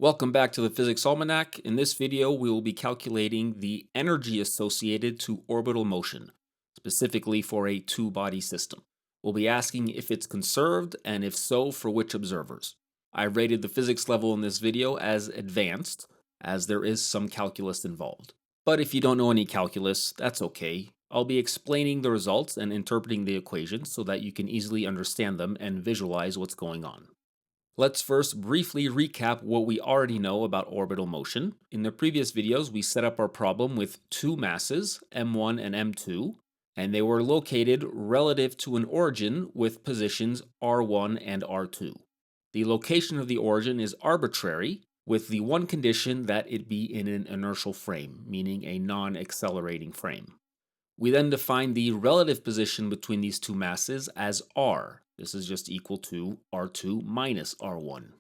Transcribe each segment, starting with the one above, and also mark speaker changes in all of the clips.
Speaker 1: Welcome back to the Physics Almanac. In this video, we will be calculating the energy associated to orbital motion, specifically for a two-body system. We'll be asking if it's conserved, and if so, for which observers. I rated the physics level in this video as advanced, as there is some calculus involved. But if you don't know any calculus, that's okay. I'll be explaining the results and interpreting the equations so that you can easily understand them and visualize what's going on. Let's first briefly recap what we already know about orbital motion. In the previous videos, we set up our problem with two masses, m1 and m2, and they were located relative to an origin with positions r1 and r2. The location of the origin is arbitrary, with the one condition that it be in an inertial frame, meaning a non-accelerating frame. We then define the relative position between these two masses as r. This is just equal to r2 minus r1.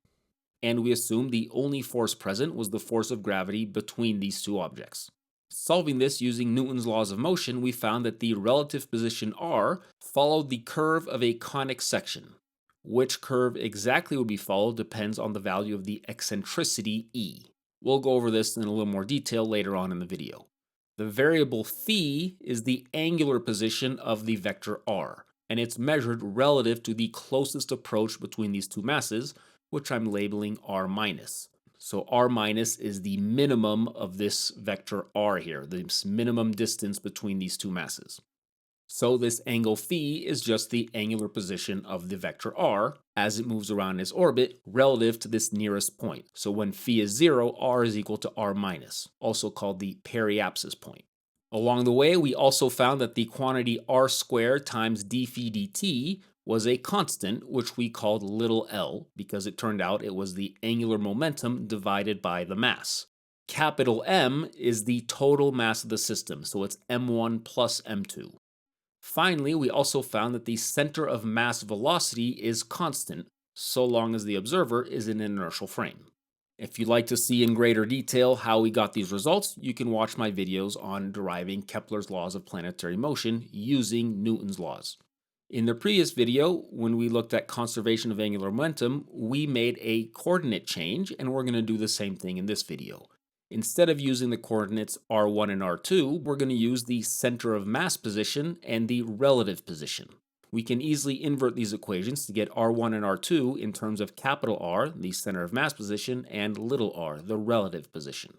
Speaker 1: And we assume the only force present was the force of gravity between these two objects. Solving this using Newton's laws of motion, we found that the relative position r followed the curve of a conic section. Which curve exactly would be followed depends on the value of the eccentricity e. We'll go over this in a little more detail later on in the video. The variable phi is the angular position of the vector r, and it's measured relative to the closest approach between these two masses, which I'm labeling r minus. So r minus is the minimum of this vector r here, this minimum distance between these two masses. So this angle phi is just the angular position of the vector r as it moves around its orbit relative to this nearest point. So when phi is 0, r is equal to r minus, also called the periapsis point. Along the way, we also found that the quantity r squared times d phi dt was a constant, which we called little l, because it turned out it was the angular momentum divided by the mass. Capital M is the total mass of the system, so it's m1 plus m2. Finally, we also found that the center of mass velocity is constant, so long as the observer is in an inertial frame. If you'd like to see in greater detail how we got these results, you can watch my videos on deriving Kepler's laws of planetary motion using Newton's laws. In the previous video, when we looked at conservation of angular momentum, we made a coordinate change, and we're going to do the same thing in this video. Instead of using the coordinates r1 and r2, we're going to use the center of mass position and the relative position. We can easily invert these equations to get r1 and r2 in terms of capital R, the center of mass position, and little r, the relative position.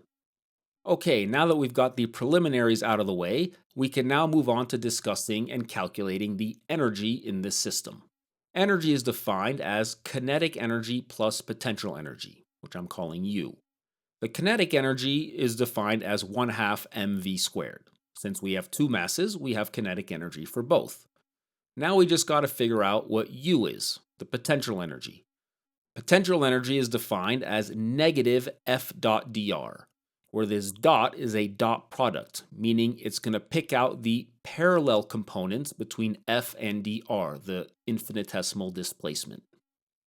Speaker 1: Okay, now that we've got the preliminaries out of the way, we can now move on to discussing and calculating the energy in this system. Energy is defined as kinetic energy plus potential energy, which I'm calling U. The kinetic energy is defined as 1/2 mv squared. Since we have two masses, we have kinetic energy for both. Now we just got to figure out what U is, the potential energy. Potential energy is defined as negative F dot dr, where this dot is a dot product, meaning it's going to pick out the parallel components between F and dr, the infinitesimal displacement.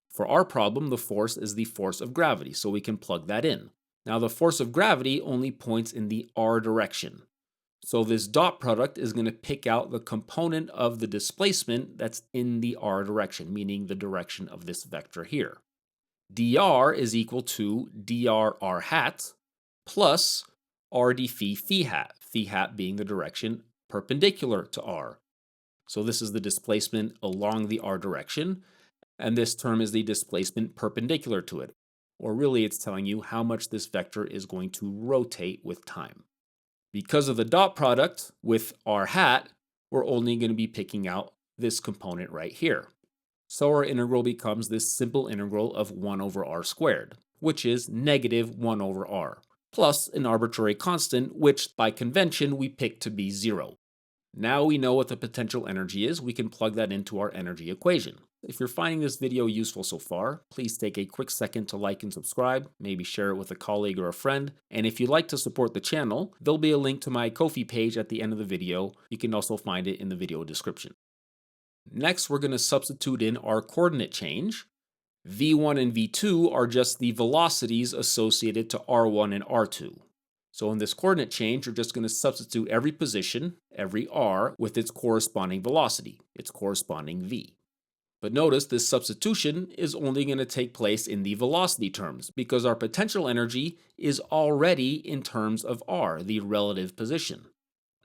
Speaker 1: For our problem, the force is the force of gravity, so we can plug that in. Now the force of gravity only points in the r direction. So this dot product is going to pick out the component of the displacement that's in the r direction, meaning the direction of this vector here. dr is equal to dr r hat plus r d phi hat being the direction perpendicular to r. So this is the displacement along the r direction, and this term is the displacement perpendicular to it. Or really, it's telling you how much this vector is going to rotate with time. Because of the dot product with r hat, we're only going to be picking out this component right here. So our integral becomes this simple integral of 1 over r squared, which is negative 1 over r, plus an arbitrary constant, which by convention we pick to be 0. Now we know what the potential energy is, we can plug that into our energy equation. If you're finding this video useful so far, please take a quick second to like and subscribe, maybe share it with a colleague or a friend, and if you'd like to support the channel, there'll be a link to my Ko-fi page at the end of the video. You can also find it in the video description. Next, we're going to substitute in our coordinate change. v1 and v2 are just the velocities associated to r1 and r2. So in this coordinate change, you're just going to substitute every position, every r, with its corresponding velocity, its corresponding v. But notice this substitution is only going to take place in the velocity terms because our potential energy is already in terms of r, the relative position.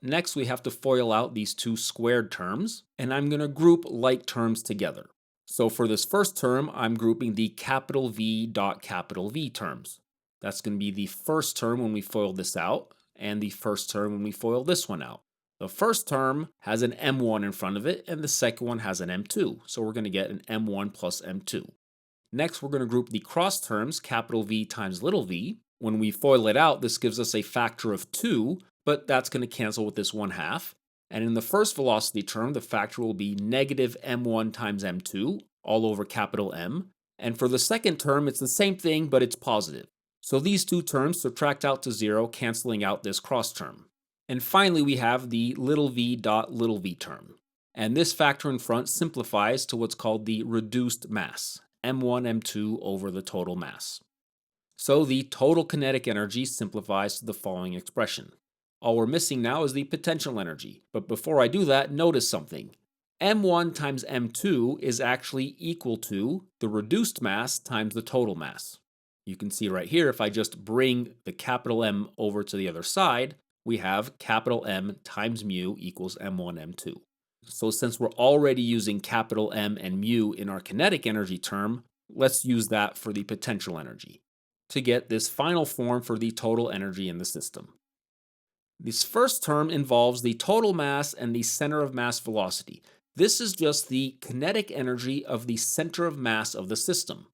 Speaker 1: Next, we have to FOIL out these two squared terms, and I'm going to group like terms together. So for this first term, I'm grouping the capital V dot capital V terms. That's going to be the first term when we FOIL this out, and the first term when we FOIL this one out. The first term has an m1 in front of it, and the second one has an m2, so we're going to get an m1 plus m2. Next, we're going to group the cross terms, capital V times little v. When we FOIL it out, this gives us a factor of 2, but that's going to cancel with this 1/2. And in the first velocity term, the factor will be negative m1 times m2, all over capital M. And for the second term, it's the same thing, but it's positive. So these two terms subtract out to 0, canceling out this cross term. And finally, we have the little v dot little v term. And this factor in front simplifies to what's called the reduced mass, m1, m2 over the total mass. So the total kinetic energy simplifies to the following expression. All we're missing now is the potential energy. But before I do that, notice something. m1 times m2 is actually equal to the reduced mass times the total mass. You can see right here, if I just bring the capital M over to the other side, we have capital M times mu equals m1, m2. So since we're already using capital M and mu in our kinetic energy term, let's use that for the potential energy to get this final form for the total energy in the system. This first term involves the total mass and the center of mass velocity. This is just the kinetic energy of the center of mass of the system.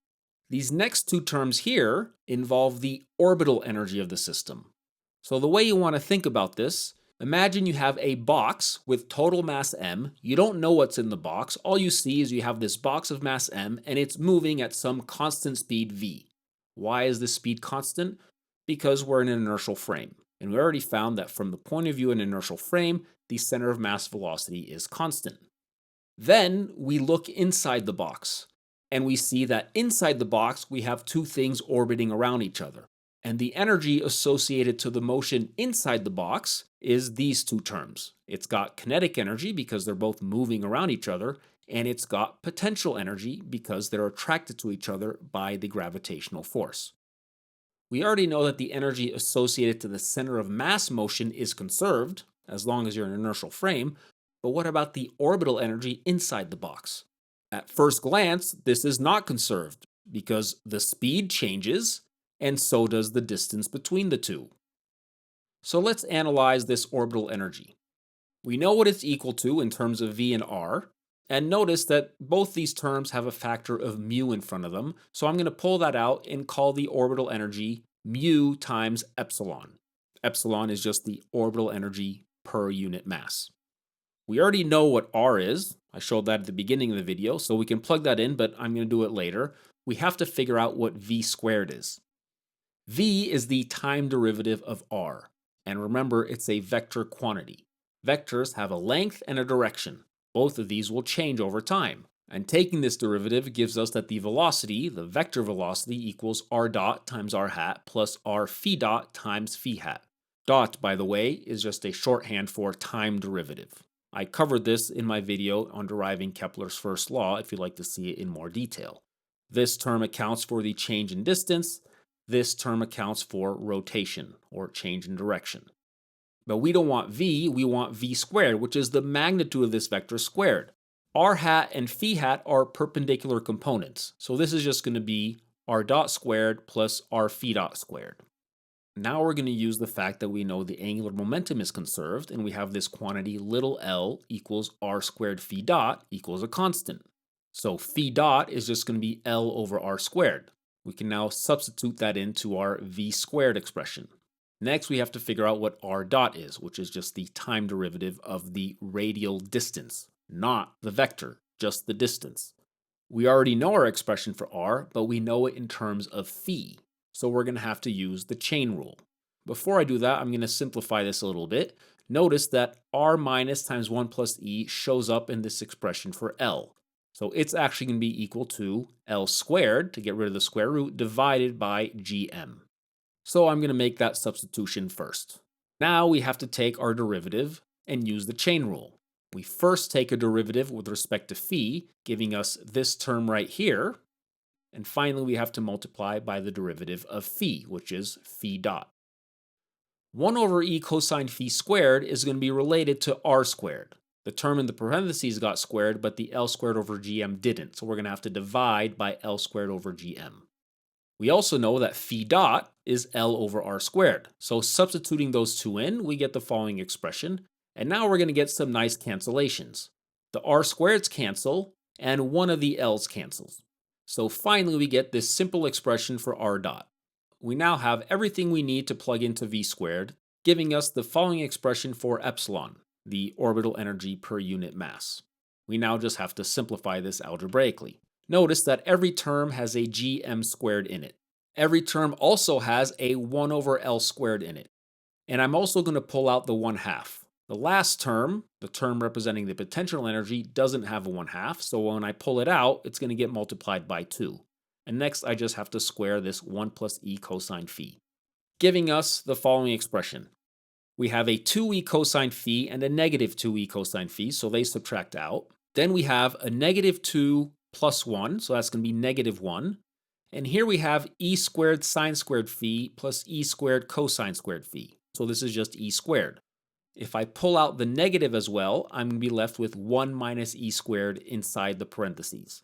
Speaker 1: These next two terms here involve the orbital energy of the system. So the way you want to think about this, imagine you have a box with total mass m. You don't know what's in the box. All you see is you have this box of mass m and it's moving at some constant speed v. Why is this speed constant? Because we're in an inertial frame. And we already found that from the point of view of an inertial frame, the center of mass velocity is constant. Then we look inside the box, and we see that inside the box we have two things orbiting around each other. And the energy associated to the motion inside the box is these two terms. It's got kinetic energy because they're both moving around each other, and it's got potential energy because they're attracted to each other by the gravitational force. We already know that the energy associated to the center of mass motion is conserved, as long as you're in an inertial frame, but what about the orbital energy inside the box? At first glance, this is not conserved, because the speed changes, and so does the distance between the two. So let's analyze this orbital energy. We know what it's equal to in terms of v and r, and notice that both these terms have a factor of mu in front of them, so I'm going to pull that out and call the orbital energy mu times epsilon. Epsilon is just the orbital energy per unit mass. We already know what r is. I showed that at the beginning of the video, so we can plug that in, but I'm going to do it later. We have to figure out what v squared is. V is the time derivative of r, and remember it's a vector quantity. Vectors have a length and a direction. Both of these will change over time. And taking this derivative gives us that the velocity, the vector velocity, equals r dot times r hat plus r phi dot times phi hat. Dot, by the way, is just a shorthand for time derivative. I covered this in my video on deriving Kepler's first law if you'd like to see it in more detail. This term accounts for the change in distance. This term accounts for rotation, or change in direction. But we don't want v, we want v squared, which is the magnitude of this vector squared. R hat and phi hat are perpendicular components, so this is just going to be r dot squared plus r phi dot squared. Now we're going to use the fact that we know the angular momentum is conserved, and we have this quantity little l equals r squared phi dot equals a constant. So phi dot is just going to be l over r squared. We can now substitute that into our v squared expression. Next, we have to figure out what r dot is, which is just the time derivative of the radial distance, not the vector, just the distance. We already know our expression for r, but we know it in terms of phi, so we're going to have to use the chain rule. Before I do that, I'm going to simplify this a little bit. Notice that r minus times 1 plus e shows up in this expression for L. So it's actually going to be equal to L squared, to get rid of the square root, divided by gm. So I'm going to make that substitution first. Now we have to take our derivative and use the chain rule. We first take a derivative with respect to phi, giving us this term right here. And finally, we have to multiply by the derivative of phi, which is phi dot. 1 over e cosine phi squared is going to be related to r squared. The term in the parentheses got squared, but the L squared over GM didn't. So we're going to have to divide by L squared over GM. We also know that phi dot is L over R squared. So substituting those two in, we get the following expression. And now we're going to get some nice cancellations. The R squareds cancel, and one of the L's cancels. So finally we get this simple expression for R dot. We now have everything we need to plug into V squared, giving us the following expression for epsilon, the orbital energy per unit mass. We now just have to simplify this algebraically. Notice that every term has a gm squared in it. Every term also has a 1 over L squared in it. And I'm also going to pull out the 1/2. The last term, the term representing the potential energy, doesn't have a 1/2, so when I pull it out, it's going to get multiplied by 2. And next I just have to square this 1 plus e cosine phi, giving us the following expression. We have a 2e cosine phi and a negative 2e cosine phi, so they subtract out. Then we have a negative 2 plus 1, so that's going to be negative 1. And here we have e squared sine squared phi plus e squared cosine squared phi. So this is just e squared. If I pull out the negative as well, I'm going to be left with 1 minus e squared inside the parentheses.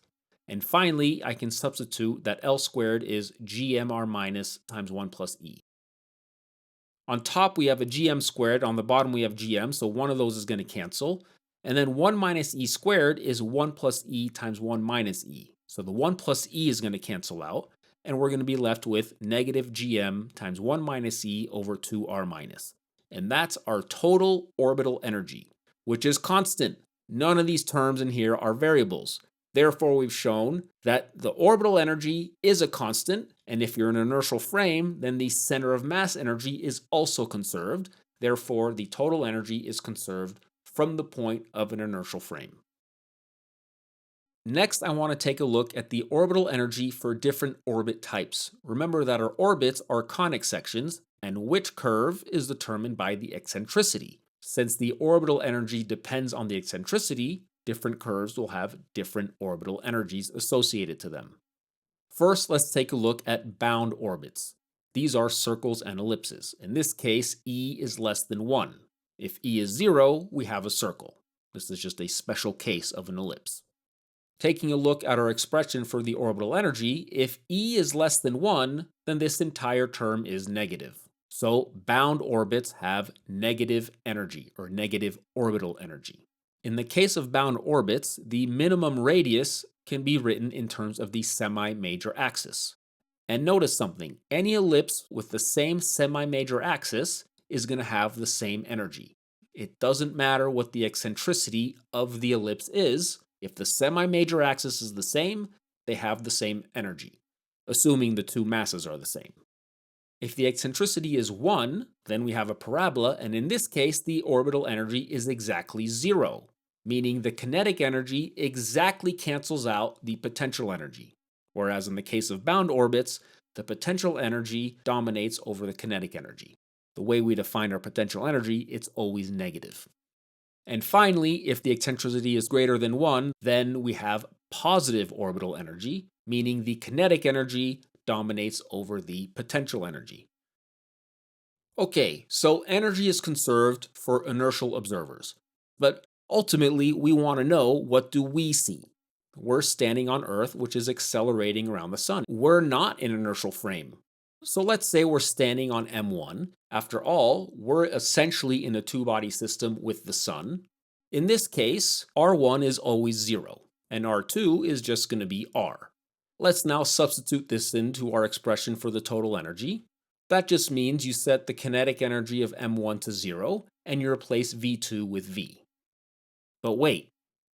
Speaker 1: And finally, I can substitute that L squared is gmr minus times 1 plus e. On top, we have a gm squared. On the bottom, we have gm, so one of those is going to cancel. And then 1 minus e squared is 1 plus e times 1 minus e. So the 1 plus e is going to cancel out, and we're going to be left with negative gm times 1 minus e over 2r minus. And that's our total orbital energy, which is constant. None of these terms in here are variables. Therefore, we've shown that the orbital energy is a constant, and if you're in an inertial frame, then the center of mass energy is also conserved. Therefore, the total energy is conserved from the point of an inertial frame. Next, I want to take a look at the orbital energy for different orbit types. Remember that our orbits are conic sections, and which curve is determined by the eccentricity. Since the orbital energy depends on the eccentricity, different curves will have different orbital energies associated to them. First, let's take a look at bound orbits. These are circles and ellipses. In this case, E is less than 1. If E is 0, we have a circle. This is just a special case of an ellipse. Taking a look at our expression for the orbital energy, if E is less than 1, then this entire term is negative. So bound orbits have negative energy, or negative orbital energy. In the case of bound orbits, the minimum radius can be written in terms of the semi-major axis. And notice something, any ellipse with the same semi-major axis is going to have the same energy. It doesn't matter what the eccentricity of the ellipse is. If the semi-major axis is the same, they have the same energy, assuming the two masses are the same. If the eccentricity is 1, then we have a parabola, and in this case, the orbital energy is exactly 0, meaning the kinetic energy exactly cancels out the potential energy. Whereas in the case of bound orbits, the potential energy dominates over the kinetic energy. The way we define our potential energy, it's always negative. And finally, if the eccentricity is greater than 1, then we have positive orbital energy, meaning the kinetic energy dominates over the potential energy. Okay, so energy is conserved for inertial observers. But ultimately, we want to know, what do we see? We're standing on Earth, which is accelerating around the sun. We're not in an inertial frame. So let's say we're standing on M1. After all, we're essentially in a two-body system with the sun. In this case, R1 is always 0, and R2 is just going to be R. Let's now substitute this into our expression for the total energy. That just means you set the kinetic energy of M1 to 0, and you replace V2 with V. But wait,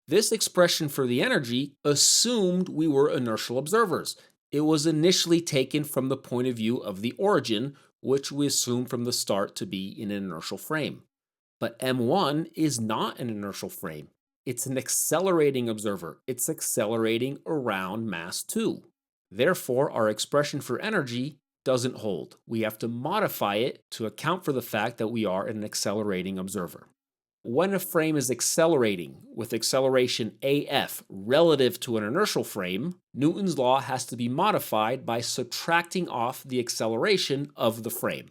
Speaker 1: this expression for the energy assumed we were inertial observers. It was initially taken from the point of view of the origin, which we assumed from the start to be in an inertial frame. But M1 is not an inertial frame. It's an accelerating observer. It's accelerating around mass 2. Therefore, our expression for energy doesn't hold. We have to modify it to account for the fact that we are an accelerating observer. When a frame is accelerating with acceleration AF relative to an inertial frame, Newton's law has to be modified by subtracting off the acceleration of the frame.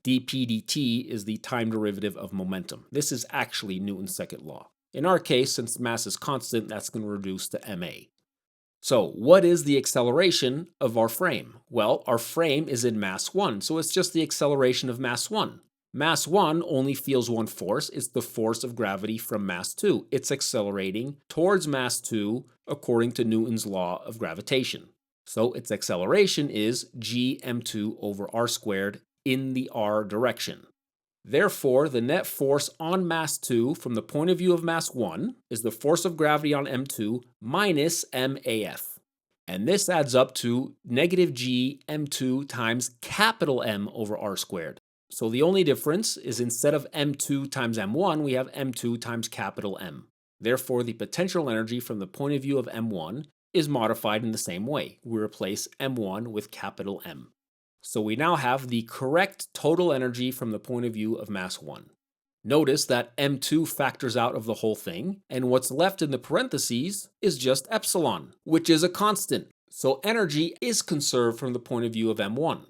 Speaker 1: dp dt is the time derivative of momentum. This is actually Newton's second law. In our case, since mass is constant, that's going to reduce to ma. So what is the acceleration of our frame? Well, our frame is in mass 1, so it's just the acceleration of mass 1. Mass 1 only feels one force. It's the force of gravity from mass 2. It's accelerating towards mass 2 according to Newton's law of gravitation. So its acceleration is gm2 over r squared in the r direction. Therefore, the net force on mass 2 from the point of view of mass 1 is the force of gravity on m2 minus MAF. And this adds up to negative g m2 times capital M over r squared. So the only difference is instead of m2 times m1, we have m2 times capital M. Therefore, the potential energy from the point of view of m1 is modified in the same way. We replace m1 with capital M. So we now have the correct total energy from the point of view of mass 1. Notice that m2 factors out of the whole thing, and what's left in the parentheses is just epsilon, which is a constant. So energy is conserved from the point of view of m1.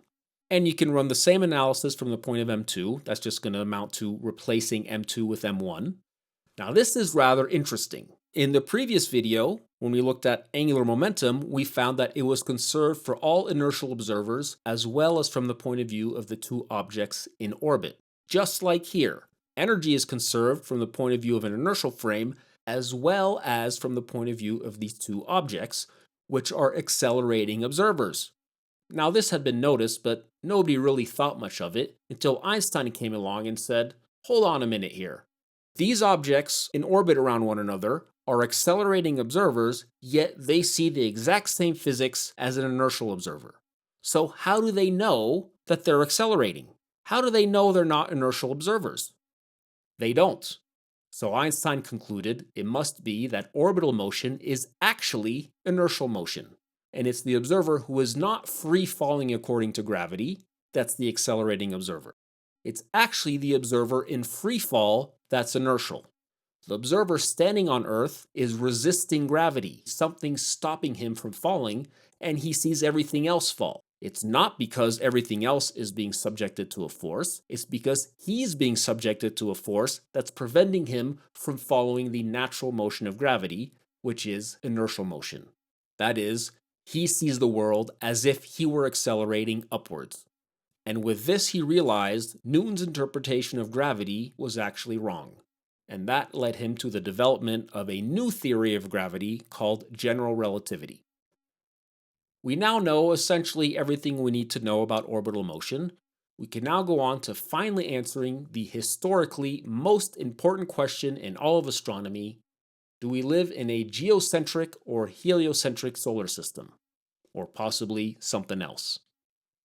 Speaker 1: And you can run the same analysis from the point of m2. That's just going to amount to replacing m2 with m1. Now this is rather interesting. In the previous video, when we looked at angular momentum, we found that it was conserved for all inertial observers as well as from the point of view of the two objects in orbit. Just like here, energy is conserved from the point of view of an inertial frame as well as from the point of view of these two objects, which are accelerating observers. Now this had been noticed, but nobody really thought much of it until Einstein came along and said, hold on a minute here. These objects in orbit around one another are accelerating observers, yet they see the exact same physics as an inertial observer. So how do they know that they're accelerating? How do they know they're not inertial observers? They don't. So Einstein concluded it must be that orbital motion is actually inertial motion. And it's the observer who is not free falling according to gravity that's the accelerating observer. It's actually the observer in free fall that's inertial. The observer standing on Earth is resisting gravity, something stopping him from falling, and he sees everything else fall. It's not because everything else is being subjected to a force, it's because he's being subjected to a force that's preventing him from following the natural motion of gravity, which is inertial motion. That is, he sees the world as if he were accelerating upwards. And with this, he realized Newton's interpretation of gravity was actually wrong. And that led him to the development of a new theory of gravity called general relativity. We now know essentially everything we need to know about orbital motion. We can now go on to finally answering the historically most important question in all of astronomy. Do we live in a geocentric or heliocentric solar system? Or possibly something else?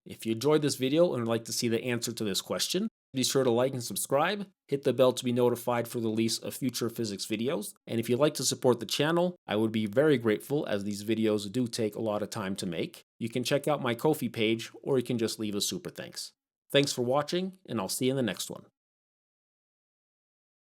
Speaker 1: If you enjoyed this video and would like to see the answer to this question, be sure to like and subscribe, hit the bell to be notified for the release of future physics videos, and if you'd like to support the channel, I would be very grateful as these videos do take a lot of time to make. You can check out my Ko-fi page, or you can just leave a super thanks. Thanks for watching, and I'll see you in the next one.